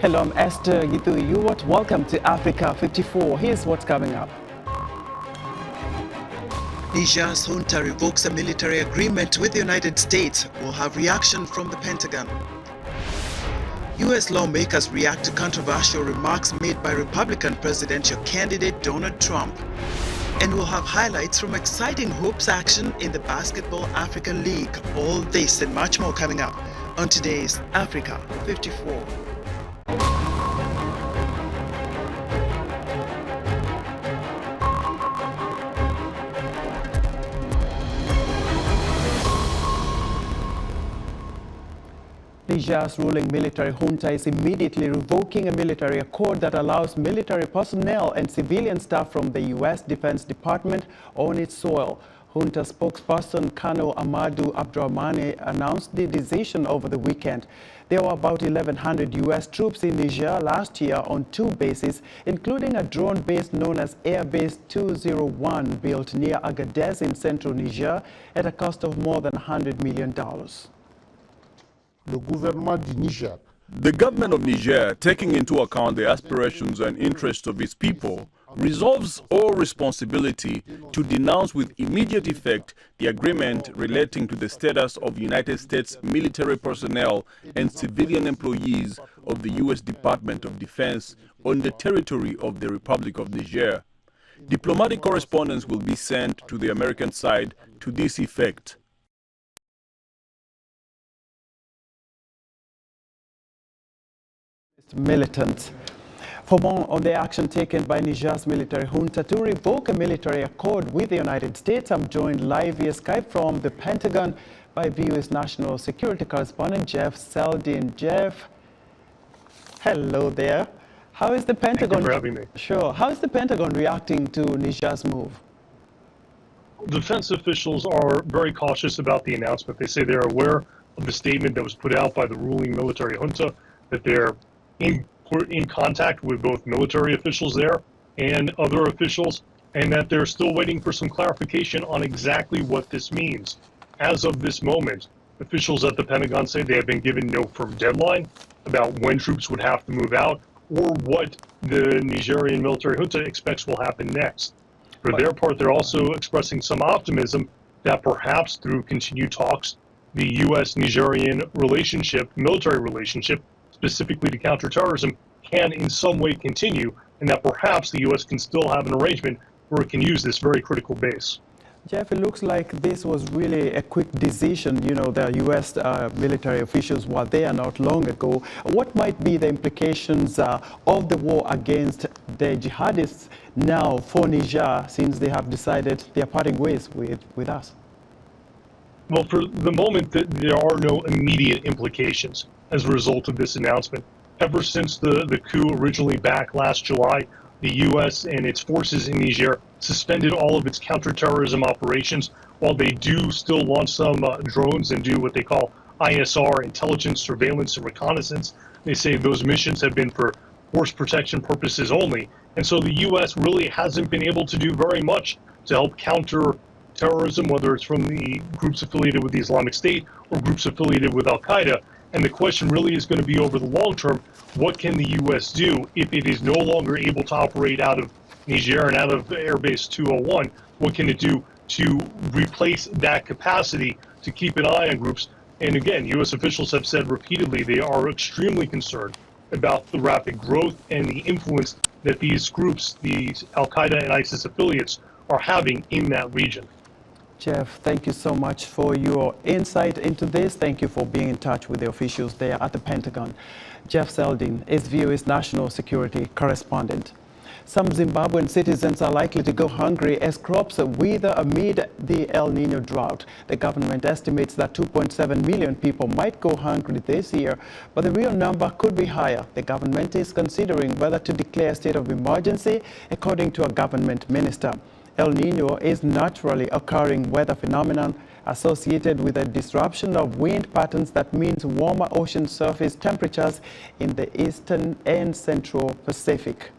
Hello, I'm Esther Gitu. Welcome to Africa 54. Here's what's coming up. Niger's junta revokes a military agreement with the United States. Will have reaction from the Pentagon. U.S. lawmakers react to controversial remarks made by Republican presidential candidate Donald Trump. And we'll have highlights from exciting hoops action in the Basketball Africa League. All this and much more coming up on today's Africa 54. Niger's ruling military junta is immediately revoking a military accord that allows military personnel and civilian staff from the U.S. Defense Department on its soil. Junta spokesperson Colonel Amadou Abdourahmane announced the decision over the weekend. There were about 1,100 U.S. troops in Niger last year on two bases, including a drone base known as Air Base 201, built near Agadez in central Niger at a cost of more than $100 million. The government of Niger, taking into account the aspirations and interests of its people, resolves all responsibility to denounce with immediate effect the agreement relating to the status of United States military personnel and civilian employees of the U.S. Department of Defense on the territory of the Republic of Niger. Diplomatic correspondence will be sent to the American side to this effect. Militants. For more on the action taken by Niger's military junta to revoke a military accord with the United States, I'm joined live via Skype from the Pentagon by VOA's national security correspondent Jeff Seldin. Jeff, hello there. How is the Pentagon? Thank you for having me. Sure. How is the Pentagon reacting to Niger's move? Defense officials are very cautious about the announcement. They say they're aware of the statement that was put out by the ruling military junta, that they're in contact with both military officials there and other officials, and that they're still waiting for some clarification on exactly what this means. As of this moment, officials at the Pentagon say they have been given no firm deadline about when troops would have to move out or what the Nigerian military junta expects will happen next. For their part, they're also expressing some optimism that perhaps through continued talks, the U.S.-Nigerian relationship, military relationship, specifically to counterterrorism, can in some way continue, and that perhaps the U.S. can still have an arrangement where it can use this very critical base. Jeff, it looks like this was really a quick decision. You know, the U.S. Military officials were there not long ago. What might be the implications of the war against the jihadists now for Niger, since they have decided they are parting ways with us? Well, for the moment, there are no immediate implications as a result of this announcement. Ever since the coup originally back last July, the U.S. and its forces in Niger suspended all of its counterterrorism operations. While they do still launch some drones and do what they call ISR, intelligence, surveillance, and reconnaissance, they say those missions have been for force protection purposes only. And so the U.S. really hasn't been able to do very much to help counter terrorism, whether it's from the groups affiliated with the Islamic State or groups affiliated with Al-Qaeda. And the question really is going to be, over the long term, what can the U.S. do if it is no longer able to operate out of Niger and out of Air Base 201? What can it do to replace that capacity to keep an eye on groups? And again, U.S. officials have said repeatedly they are extremely concerned about the rapid growth and the influence that these groups, these Al-Qaeda and ISIS affiliates, are having in that region. Jeff, thank you so much for your insight into this. Thank you for being in touch with the officials there at the Pentagon. Jeff Seldin is VOA's national security correspondent. Some Zimbabwean citizens are likely to go hungry as crops wither amid the El Nino drought. The government estimates that 2.7 million people might go hungry this year, but the real number could be higher. The government is considering whether to declare a state of emergency, according to a government minister. El Nino is naturally occurring weather phenomenon associated with a disruption of wind patterns that means warmer ocean surface temperatures in the eastern and central Pacific.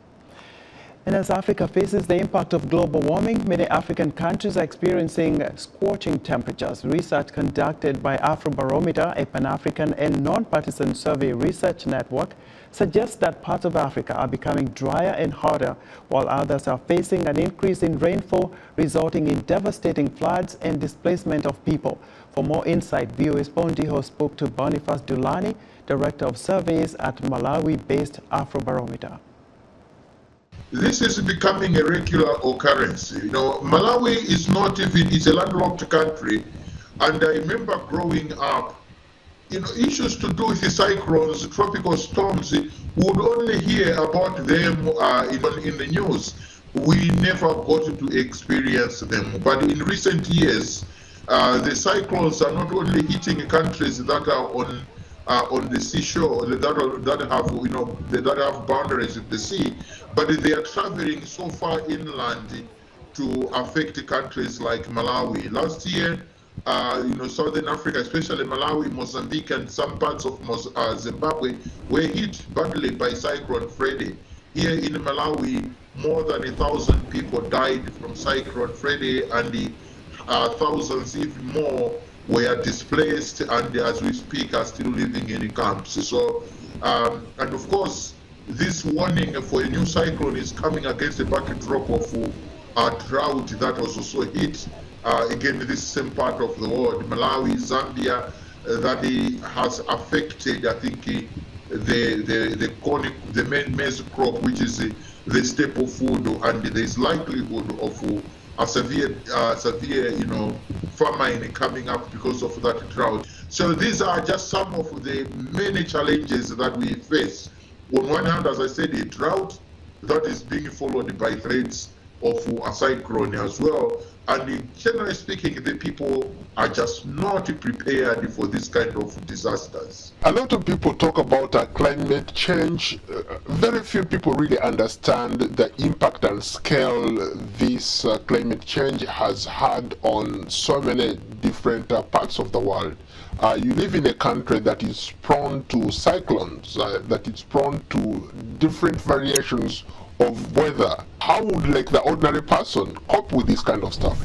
And as Africa faces the impact of global warming, many African countries are experiencing scorching temperatures. Research conducted by Afrobarometer, a Pan-African and non-partisan survey research network, suggests that parts of Africa are becoming drier and hotter, while others are facing an increase in rainfall, resulting in devastating floods and displacement of people. For more insight, VOA's Bondiho spoke to Boniface Dulani, Director of Surveys at Malawi-based Afrobarometer. This is becoming a regular occurrence. You know, Malawi is not even, it's a landlocked country. And I remember growing up, you know, issues to do with the cyclones, tropical storms, we would only hear about them in the news. We never got to experience them. But in recent years, the cyclones are not only hitting countries that are on the seashore that have boundaries with the sea, but they are traveling so far inland to affect countries like Malawi. Last year, Southern Africa, especially Malawi, Mozambique, and some parts of Zimbabwe were hit badly by Cyclone Freddy. Here in Malawi, more than 1,000 people died from Cyclone Freddy, and thousands, even more, were displaced, and as we speak are still living in camps. So, and of course, this warning for a new cyclone is coming against the backdrop of a drought that was also hit again this same part of the world, Malawi, Zambia, that has affected, I think, the main maize crop, which is the staple food, and there is likelihood of a severe famine coming up because of that drought. So these are just some of the many challenges that we face. On one hand, as I said, a drought that is being followed by threats of a cyclone as well. And generally speaking, the people are just not prepared for this kind of disasters. A lot of people talk about climate change. Very few people really understand the impact and scale this climate change has had on so many different parts of the world. You live in a country that is prone to cyclones, that is prone to different variations of weather. How would the ordinary person cope with this kind of stuff?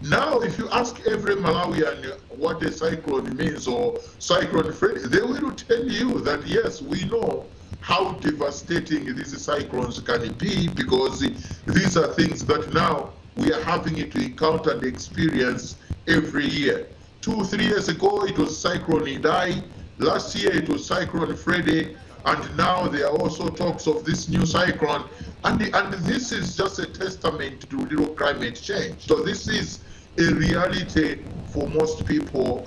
Now, if you ask every Malawian what a cyclone means or cyclone Freddy, they will tell you that yes, we know how devastating these cyclones can be, because these are things that now we are having to encounter and experience every year. 2-3 years ago, it was Cyclone Idai. Last year, it was Cyclone Freddy. And now there are also talks of this new cyclone. And this is just a testament to climate change. So this is a reality for most people.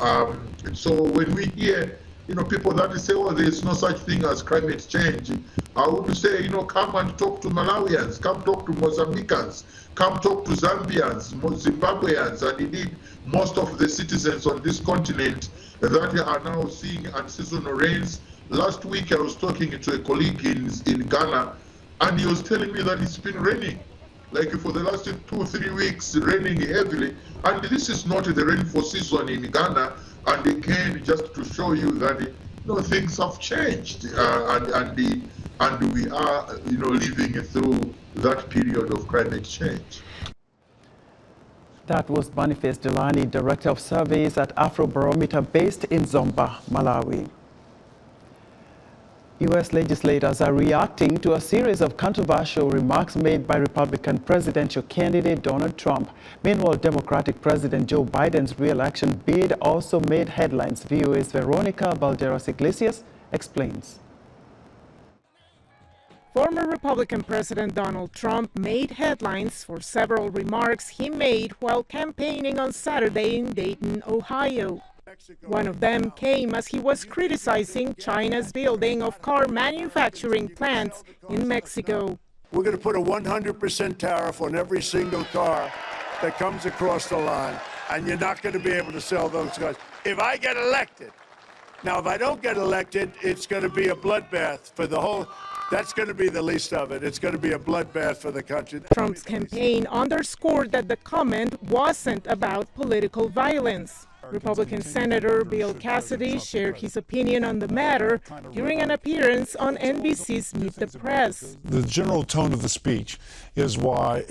So when we hear, people that say, oh, there's no such thing as climate change, I would say, come and talk to Malawians, come talk to Mozambicans, come talk to Zambians, Zimbabweans, and indeed most of the citizens on this continent that are now seeing unseasonal rains. Last week I was talking to a colleague in Ghana, and he was telling me that it's been raining, like for the last 2-3 weeks, raining heavily. And this is not the rainfall season in Ghana. And again, just to show you that things have changed, and we are living through that period of climate change. That was Boniface Dulani, Director of Surveys at Afrobarometer, based in Zomba, Malawi. U.S. legislators are reacting to a series of controversial remarks made by Republican presidential candidate Donald Trump. Meanwhile, Democratic President Joe Biden's re-election bid also made headlines. VOA's Veronica Balderas-Iglesias explains. Former Republican President Donald Trump made headlines for several remarks he made while campaigning on Saturday in Dayton, Ohio. One of them came as he was criticizing China's building of car manufacturing plants in Mexico. We're going to put a 100% tariff on every single car that comes across the line, and you're not going to be able to sell those cars if I get elected. Now, if I don't get elected, it's going to be a bloodbath for the whole. That's going to be the least of it. It's going to be a bloodbath for the country. Trump's campaign underscored that the comment wasn't about political violence. Republican Senator Bill Cassidy shared his opinion on the matter during an appearance on NBC's Meet the Press. The general tone of the speech is why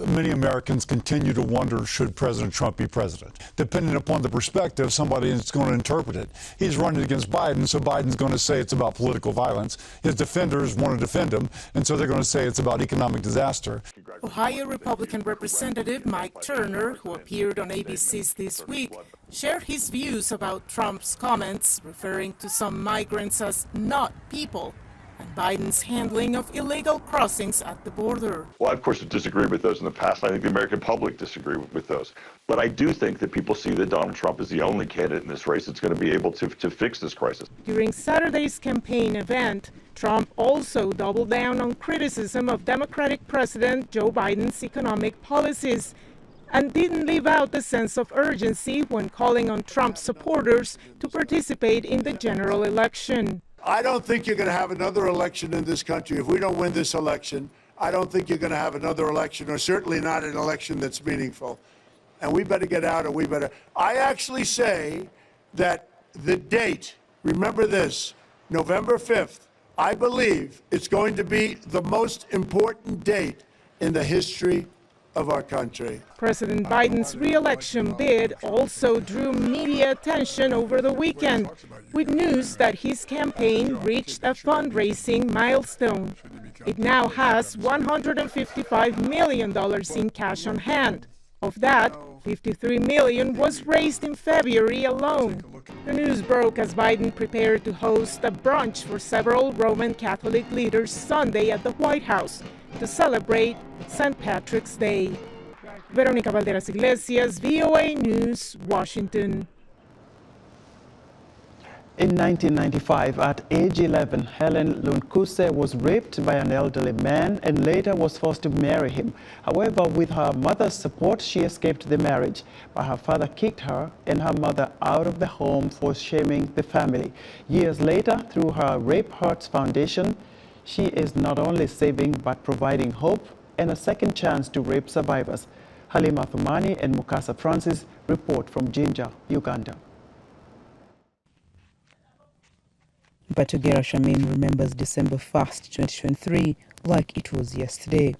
many Americans continue to wonder, should President Trump be president? Depending upon the perspective, somebody is going to interpret it. He's running against Biden, so Biden's going to say it's about political violence. His defenders want to defend him, and so they're going to say it's about economic disaster. Ohio Republican Representative Mike Turner, who appeared on ABC's This Week, shared his views about Trump's comments, referring to some migrants as not people, and Biden's handling of illegal crossings at the border. Well, I, of course, disagree with those in the past. I think the American public disagree with those. But I do think that people see that Donald Trump is the only candidate in this race that's going to be able to fix this crisis. During Saturday's campaign event, Trump also doubled down on criticism of Democratic President Joe Biden's economic policies and didn't leave out the sense of urgency when calling on Trump's supporters to participate in the general election. I don't think you're going to have another election in this country. If we don't win this election, I don't think you're going to have another election, or certainly not an election that's meaningful. And we better get out, and we better. I actually say that the date, remember this, November 5th, I believe it's going to be the most important date in the history of our country. President Biden's re-election bid also drew media attention over the weekend, with news that his campaign reached a fundraising milestone. It now has $155 million in cash on hand. Of that, $53 million was raised in February alone. The news broke as Biden prepared to host a brunch for several Roman Catholic leaders Sunday at the White House to celebrate St. Patrick's Day. Veronica Valderas Iglesias, VOA News, Washington. In 1995, at age 11, Helen Lunkuse was raped by an elderly man and later was forced to marry him. However, with her mother's support, she escaped the marriage, but her father kicked her and her mother out of the home for shaming the family. Years later, through her Rape Hurts Foundation, she is not only saving but providing hope and a second chance to rape survivors. Halima Thumani and Mukasa Francis report from Jinja, Uganda. Batugera Shamim remembers December 1st, 2023, like it was yesterday.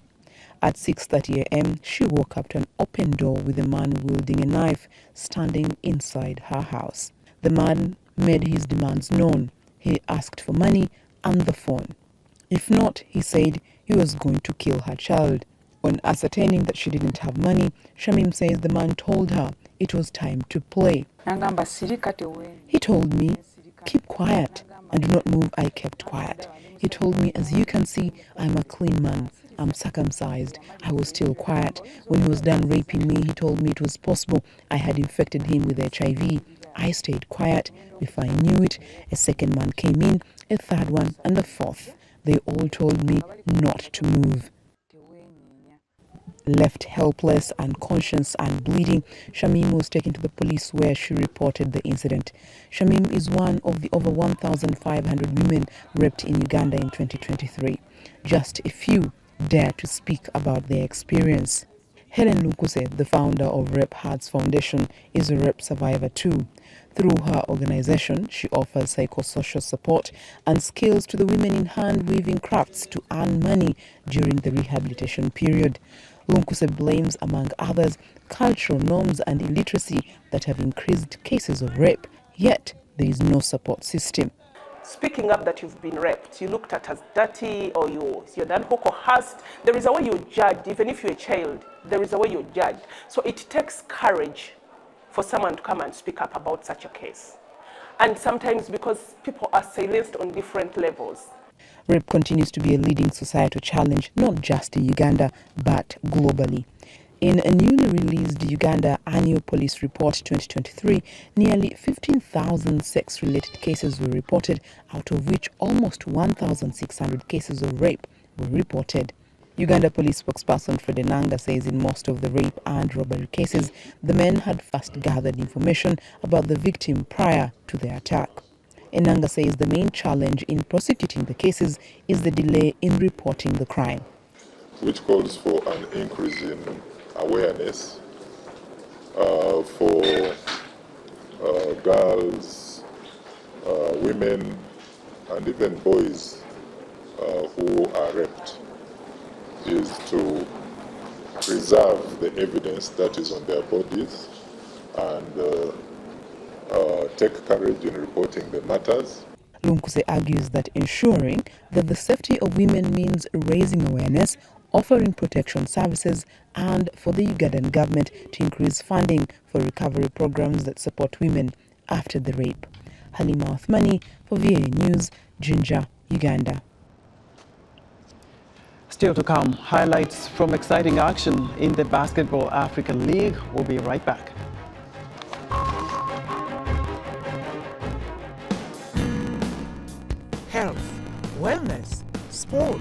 At 6:30 a.m., she woke up to an open door with a man wielding a knife standing inside her house. The man made his demands known. He asked for money and the phone. If not, he said he was going to kill her child. On ascertaining that she didn't have money, Shamim says the man told her it was time to play. He told me, "Keep quiet and do not move." I kept quiet. He told me, "As you can see, I'm a clean man. I'm circumcised." I was still quiet. When he was done raping me, he told me it was possible I had infected him with HIV. I stayed quiet. Before I knew it, a second man came in, a third one, and a fourth. They all told me not to move. Left helpless, unconscious and bleeding, Shamim was taken to the police where she reported the incident. Shamim is one of the over 1,500 women raped in Uganda in 2023. Just a few dare to speak about their experience. Helen Lunkuse, the founder of Rape Hurts Foundation, is a rape survivor too. Through her organization, she offers psychosocial support and skills to the women in hand-weaving crafts to earn money during the rehabilitation period. Lunkuse blames, among others, cultural norms and illiteracy that have increased cases of rape, yet there is no support system. Speaking up that you've been raped, you looked at as dirty, or you're done or coerced, there is a way you're judged. Even if you're a child, there is a way you're judged. So it takes courage for someone to come and speak up about such a case. And sometimes because people are silenced on different levels. Rape continues to be a leading societal challenge, not just in Uganda, but globally. In a newly released Uganda Annual Police Report 2023, nearly 15,000 sex-related cases were reported, out of which almost 1,600 cases of rape were reported. Uganda police spokesperson Fred Enanga says in most of the rape and robbery cases, the men had first gathered information about the victim prior to the attack. Enanga says the main challenge in prosecuting the cases is the delay in reporting the crime. Which calls for an increase in awareness for girls, women, and even boys who are raped is to preserve the evidence that is on their bodies and take courage in reporting the matters. Lunkuse argues that ensuring that the safety of women means raising awareness, offering protection services, and for the Ugandan government to increase funding for recovery programs that support women after the rape. Halima Othmani for VOA News, Jinja, Uganda. Still to come, highlights from exciting action in the Basketball African League. We'll be right back. Health, wellness, sport,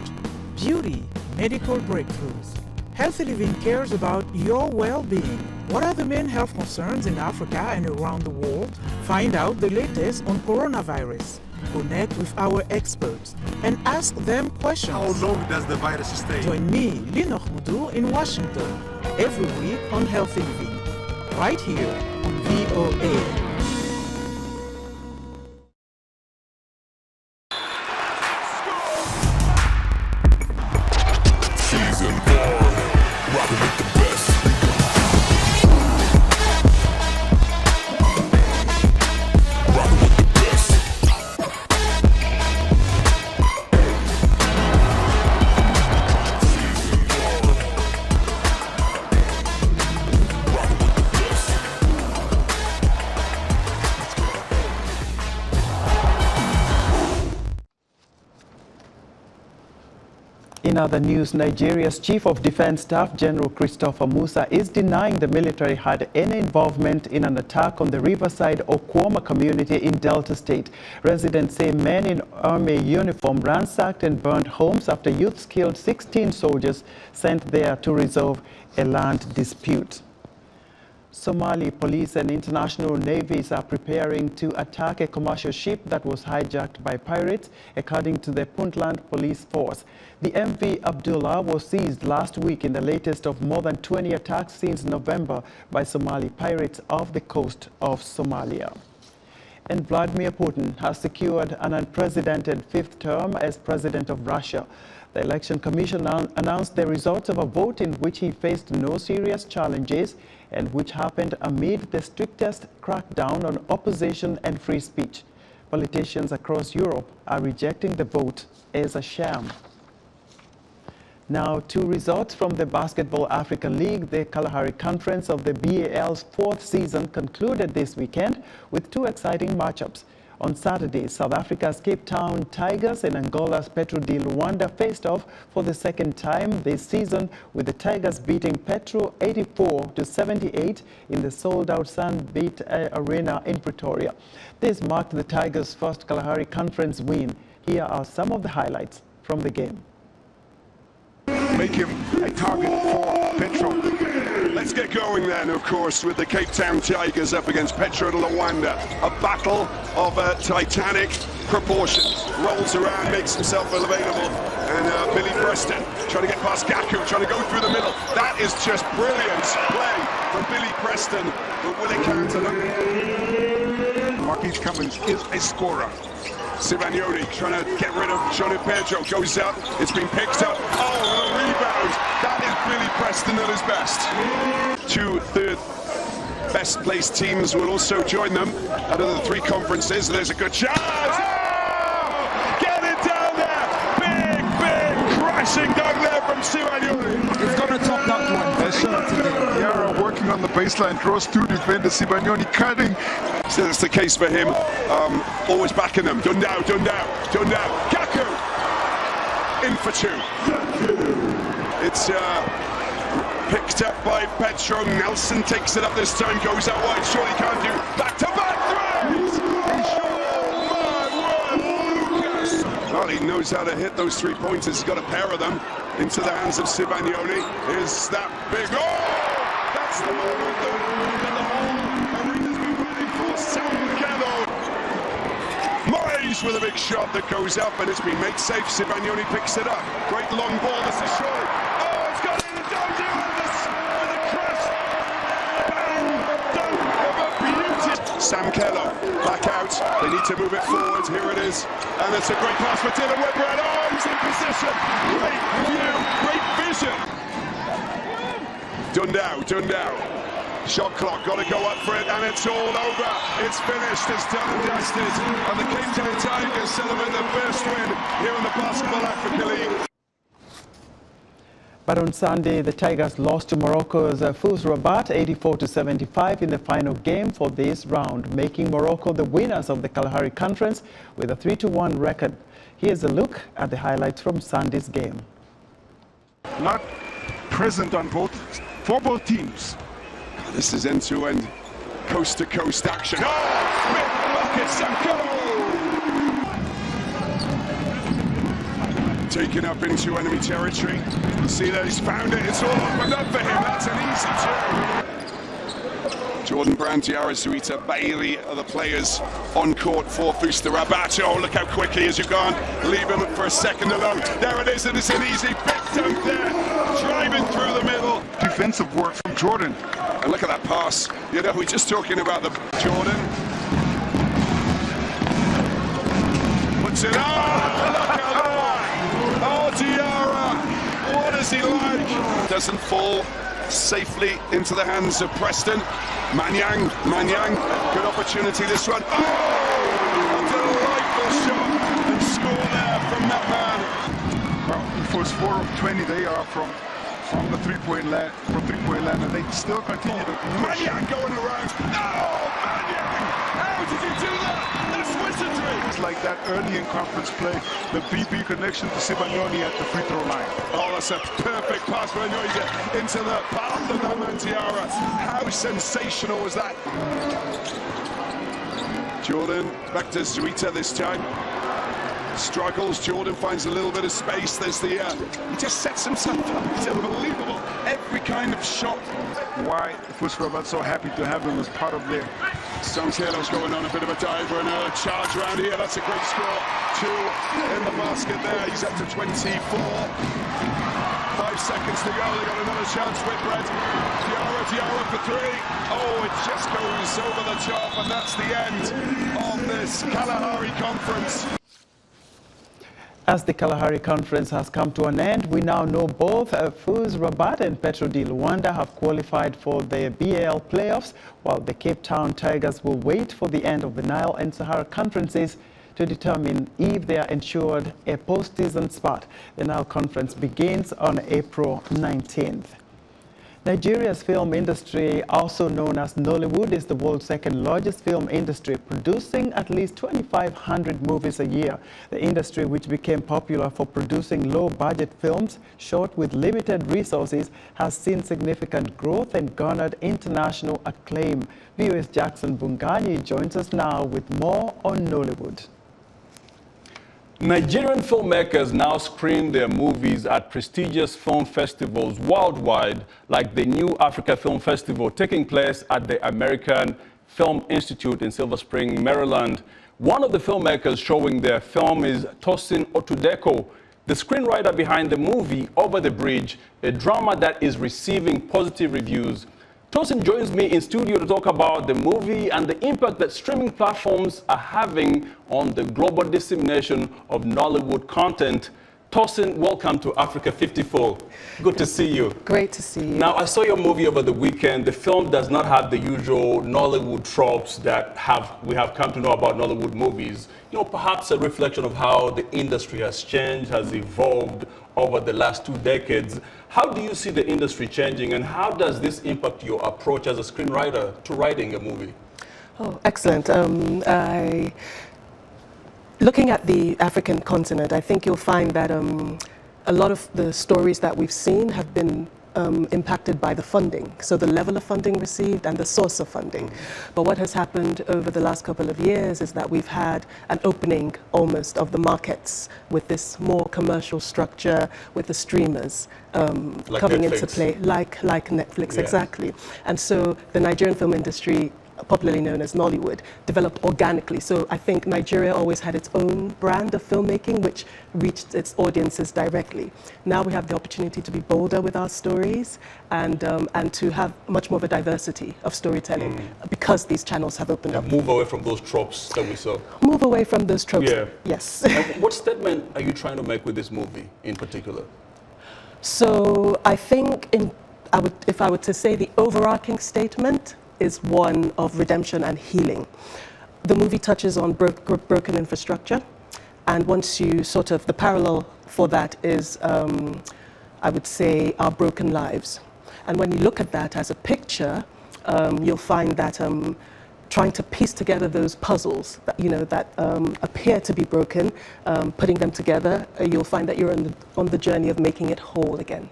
beauty, medical breakthroughs. Healthy Living cares about your well-being. What are the main health concerns in Africa and around the world? Find out the latest on coronavirus. Connect with our experts and ask them questions. How long does the virus stay? Join me, Lino Hudu, in Washington every week on Healthy Living, right here on VOA. In other news, Nigeria's Chief of Defense Staff General Christopher Musa is denying the military had any involvement in an attack on the Riverside Okwama community in Delta State. Residents say men in army uniform ransacked and burned homes after youths killed 16 soldiers sent there to resolve a land dispute. Somali police and international navies are preparing to attack a commercial ship that was hijacked by pirates, according to the Puntland Police Force. The MV Abdullah was seized last week in the latest of more than 20 attacks since November by Somali pirates off the coast of Somalia. And Vladimir Putin has secured an unprecedented fifth term as president of Russia. The Election Commission announced the results of a vote in which he faced no serious challenges and which happened amid the strictest crackdown on opposition and free speech. Politicians across Europe are rejecting the vote as a sham. Now, two results from the Basketball African League. The Kalahari Conference of the BAL's fourth season concluded this weekend with two exciting matchups. On Saturday, South Africa's Cape Town Tigers and Angola's Petro de Luanda faced off for the second time this season, with the Tigers beating Petro 84-78 in the sold-out Sunbeat Arena in Pretoria. This marked the Tigers' first Kalahari Conference win. Here are some of the highlights from the game. Make him a target for Petro. Let's get going then, of course, with the Cape Town Tigers up against Petro de Luanda. A battle of titanic proportions. Rolls around, makes himself available, and Billy Preston trying to get past Gaku, trying to go through the middle. That is just brilliant play from Billy Preston, but will it count? Marquise Cummins is a scorer. Sivagnoli trying to get rid of Johnny Pedro, goes up, it's been picked up, oh, a rebound, that is Billy Preston at his best. Two third best placed teams will also join them out of the three conferences. There's a good chance, oh! Get it down there, big crashing down there from Sivagnoli. It's going to top that one, for sure today. Yara working on the baseline, draws two defenders, Sivagnoli cutting. So that's the case for him, always backing them. Dundao, Gaku! In for two. It's picked up by Petro. Nelson takes it up this time, goes out wide, surely can't do. Back-to-back threes! Lucas! Well, he knows how to hit those three-pointers. He's got a pair of them into the hands of Sivagnoli. Is that big? Oh! That's the moment that the whole arena's been waiting for. Salgado! Moraes with a big shot that goes up, and it's been made safe. Sivagnoli picks it up. Great long ball. This is surely. Oh, it's got in the dojo with a crest. Bang! Dunk of a beauty. Sam Kello back out. They need to move it forward. Here it is. And it's a great pass for Dylan Whitbread. Oh, he's in position. Great view, great vision. Dundao. Shot clock, got to go up for it, and it's all over. It's finished, it's done and dusted. And the Cape Town Tigers celebrate their first win here in the Basketball Africa League. But on Sunday, the Tigers lost to Morocco's FUS Rabat 84-75 in the final game for this round, making Morocco the winners of the Kalahari Conference with a 3-1 record. Here's a look at the highlights from Sunday's game. Not present on for both teams. This is end-to-end, coast-to-coast action. Oh, big bucket, Sanko! Taken up into enemy territory. You see that he's found it. It's all opened up for him. That's an easy two. Jordan Brown, Diarra Zuita, Bailey are the players on court for FUS Rabat. Oh, look how quickly as you can't leave him for a second alone. There it is, and it's an easy big dunk there. Driving through the middle. Defensive work from Jordan. And look at that pass. You know, we're just talking about the Jordan. Puts it on. Look at that. Oh, Diarra. What is he like? Doesn't fall safely into the hands of Preston. Manyang. Good opportunity this one. Oh, a delightful shot and score there from that man. Well, in first 4 of 20, they are from the three-point land, and they still continue to push. Manyang going around. Oh, Manyang! How did he do that? That's wizardry! It's like that early in conference play, the BP connection to Sibagnoni at the free throw line. Oh, that's a perfect pass for Nollywood into the palm of that man, Diarra. How sensational was that? Jordan back to Zuita this time. Struggles, Jordan finds a little bit of space. There's the, he just sets himself up. It's unbelievable. Every kind of shot. Why FUS Rabat so happy to have him as part of their... Sankelo's going on a bit of a dive and a charge around here. That's a great score. 2 in the basket there. He's up to 24. 5 seconds to go. They got another chance. Whitbread. Diarra for 3. Oh, it just goes over the top, and that's the end of this Kalahari Conference. As the Kalahari Conference has come to an end, we now know both FUS Rabat and Petro di Luanda have qualified for the BAL playoffs, while the Cape Town Tigers will wait for the end of the Nile and Sahara conferences to determine if they are ensured a postseason spot. The Nile Conference begins on April 19th. Nigeria's film industry, also known as Nollywood, is the world's second largest film industry, producing at least 2,500 movies a year. The industry, which became popular for producing low-budget films shot with limited resources, has seen significant growth and garnered international acclaim. VOA's Jackson Bunganyi joins us now with more on Nollywood. Nigerian filmmakers now screen their movies at prestigious film festivals worldwide, like the New Africa Film Festival taking place at the American Film Institute in Silver Spring, Maryland. One of the filmmakers showing their film is Tosin Otudeko, the screenwriter behind the movie Over the Bridge, a drama that is receiving positive reviews. Tosin joins me in studio to talk about the movie and the impact that streaming platforms are having on the global dissemination of Nollywood content. Tosin, welcome to Africa 54. Good to see you. Great to see you. Now, I saw your movie over the weekend. The film does not have the usual Nollywood tropes that we have come to know about Nollywood movies. You know, perhaps a reflection of how the industry has changed, has evolved over the last 2 decades. How do you see the industry changing, and how does this impact your approach as a screenwriter to writing a movie? Oh, excellent. Looking at the African continent, I think you'll find that a lot of the stories that we've seen have been impacted by the funding, so the level of funding received and the source of funding. But what has happened over the last couple of years is that we've had an opening almost of the markets with this more commercial structure with the streamers. Like coming Netflix. into play, like Netflix, Yes. exactly. And so the Nigerian film industry, popularly known as Nollywood, developed organically. So I think Nigeria always had its own brand of filmmaking, which reached its audiences directly. Now we have the opportunity to be bolder with our stories and to have much more of a diversity of storytelling because these channels have opened up. Move away from those tropes that we saw. Move away from those tropes. Yeah. Yes. And what statement are you trying to make with this movie in particular? So I think if I were to say the overarching statement is one of redemption and healing. The movie touches on broken infrastructure, and once you sort of, the parallel for that is, I would say, our broken lives. And when you look at that as a picture, you'll find that trying to piece together those puzzles that appear to be broken, putting them together, you'll find that you're on the journey of making it whole again.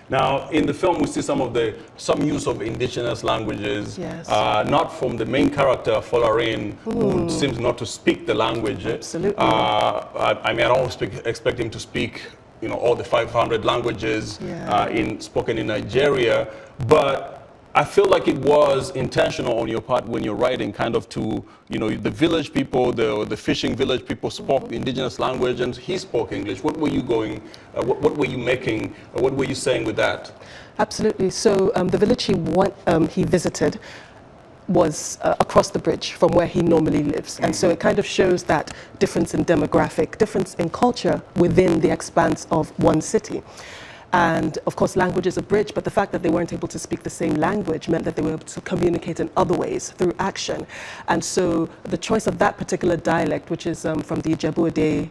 Now, in the film, we see some use of indigenous languages, Yes. not from the main character, Folarin, who seems not to speak the language. Absolutely. I mean, I don't expect him to speak, all the 500 languages spoken in Nigeria, but I feel like it was intentional on your part when you're writing, kind of to, the village people, the fishing village people spoke the indigenous language, and he spoke English. What were you what were you making, what were you saying with that? Absolutely. So the village he visited was across the bridge from where he normally lives. And so it kind of shows that difference in demographic, difference in culture within the expanse of one city. And of course, language is a bridge, but the fact that they weren't able to speak the same language meant that they were able to communicate in other ways through action. And so the choice of that particular dialect, which is from the Ijebu-Ode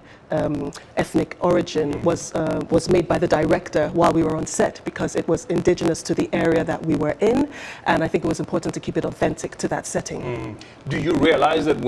ethnic origin, was made by the director while we were on set because it was indigenous to the area that we were in. And I think it was important to keep it authentic to that setting. Do you realize that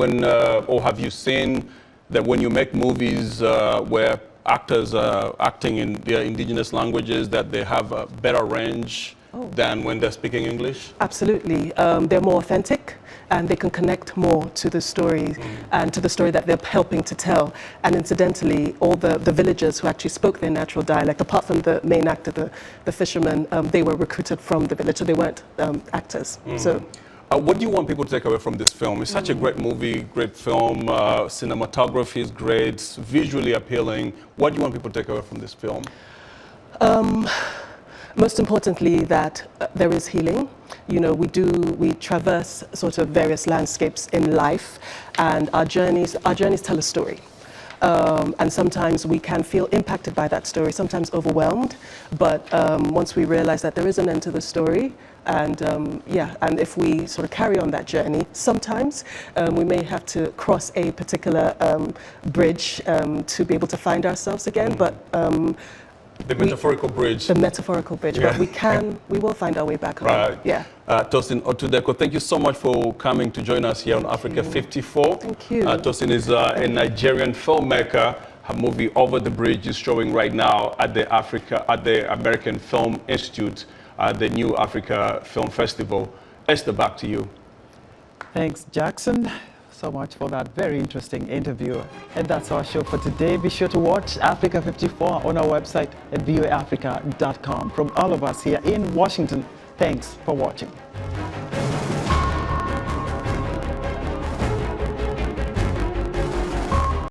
or have you seen that when you make movies where actors are acting in their indigenous languages, that they have a better range than when they're speaking English? Absolutely. They're more authentic and they can connect more to the story and to the story that they're helping to tell. And incidentally, all the villagers who actually spoke their natural dialect, apart from the main actor, the fisherman, they were recruited from the village, so they weren't actors. So. What do you want people to take away from this film? It's such a great movie, great film, cinematography is great, visually appealing. What do you want people to take away from this film? Most importantly, that there is healing. We traverse sort of various landscapes in life, and our journeys tell a story. And sometimes we can feel impacted by that story, sometimes overwhelmed. But once we realize that there is an end to the story, and if we sort of carry on that journey, sometimes we may have to cross a particular bridge to be able to find ourselves again. But the metaphorical bridge. The metaphorical bridge, but we will find our way back home. Right. Yeah. Tosin Otudeko, thank you so much for coming to join us here on Africa 54. Thank you. Tosin is a Nigerian filmmaker. Her movie Over the Bridge is showing right now at the American Film Institute, the New Africa Film Festival. Esther, back to you. Thanks, Jackson, so much for that very interesting interview. And that's our show for today. Be sure to watch Africa 54 on our website at voaafrica.com. From all of us here in Washington, thanks for watching.